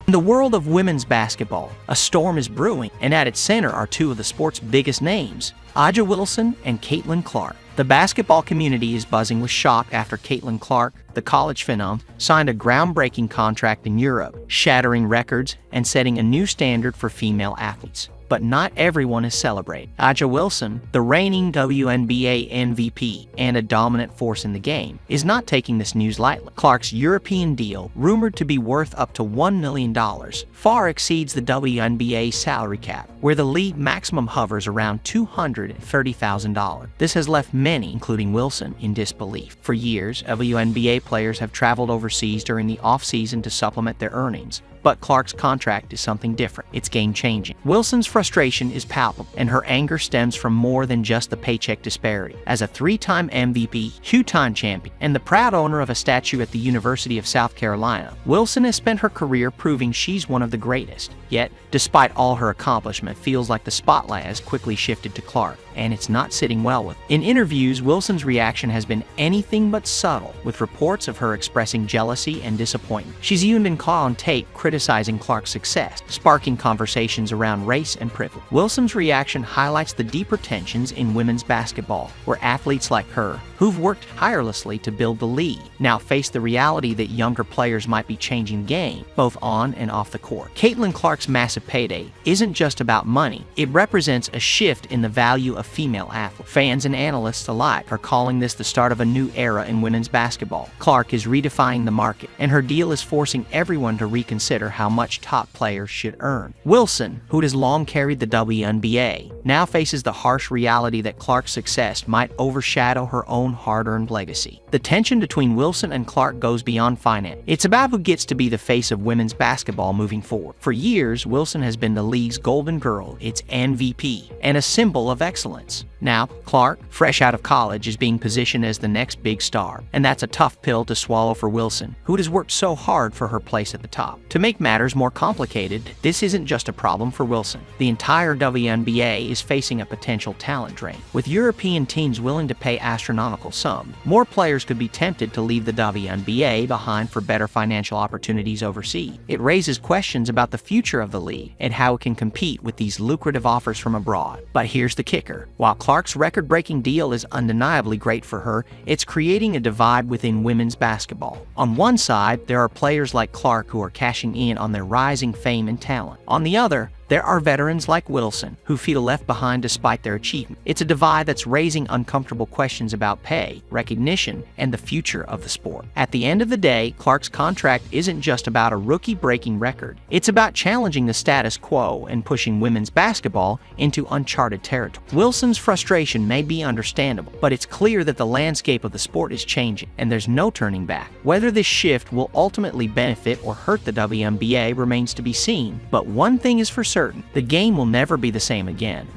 In the world of women's basketball, a storm is brewing, and at its center are two of the sport's biggest names, A'ja Wilson and Caitlin Clark. The basketball community is buzzing with shock after Caitlin Clark, the college phenom, signed a groundbreaking contract in Europe, shattering records and setting a new standard for female athletes. But not everyone is celebrating. A'ja Wilson, the reigning WNBA MVP and a dominant force in the game, is not taking this news lightly. Clark's European deal, rumored to be worth up to $1 million, far exceeds the WNBA salary cap, where the league maximum hovers around $230,000. This has left many, including Wilson, in disbelief. For years, WNBA players have traveled overseas during the off-season to supplement their earnings. But Clark's contract is something different. It's game-changing. Wilson's frustration is palpable, and her anger stems from more than just the paycheck disparity. As a three-time MVP, two-time champion, and the proud owner of a statue at the University of South Carolina, Wilson has spent her career proving she's one of the greatest. Yet, despite all her accomplishment, feels like the spotlight has quickly shifted to Clark, and it's not sitting well with her. In interviews, Wilson's reaction has been anything but subtle, with reports of her expressing jealousy and disappointment. She's even been caught on tape criticizing Clark's success, sparking conversations around race and privilege. Wilson's reaction highlights the deeper tensions in women's basketball, where athletes like her, who've worked tirelessly to build the league, now face the reality that younger players might be changing the game, both on and off the court. Caitlin Clark's massive payday isn't just about money. It represents a shift in the value of female athletes. Fans and analysts alike are calling this the start of a new era in women's basketball. Clark is redefining the market, and her deal is forcing everyone to reconsider how much top players should earn. Wilson, who has long carried the WNBA, now faces the harsh reality that Clark's success might overshadow her own hard-earned legacy. The tension between Wilson and Clark goes beyond finance. It's about who gets to be the face of women's basketball moving forward. For years, Wilson has been the league's golden girl, its MVP, and a symbol of excellence. Now, Clark, fresh out of college, is being positioned as the next big star, and that's a tough pill to swallow for Wilson, who has worked so hard for her place at the top. To make matters more complicated, this isn't just a problem for Wilson. The entire WNBA is facing a potential talent drain. With European teams willing to pay astronomical sums, more players could be tempted to leave the WNBA behind for better financial opportunities overseas. It raises questions about the future of the league and how it can compete with these lucrative offers from abroad. But here's the kicker. While Clark's record-breaking deal is undeniably great for her, it's creating a divide within women's basketball. On one side, there are players like Clark who are cashing in on their rising fame and talent. On the other, there are veterans like Wilson who feel left behind despite their achievement. It's a divide that's raising uncomfortable questions about pay, recognition, and the future of the sport. At the end of the day, Clark's contract isn't just about a rookie-breaking record. It's about challenging the status quo and pushing women's basketball into uncharted territory. Wilson's frustration may be understandable, but it's clear that the landscape of the sport is changing, and there's no turning back. Whether this shift will ultimately benefit or hurt the WNBA remains to be seen, but one thing is for certain: the game will never be the same again.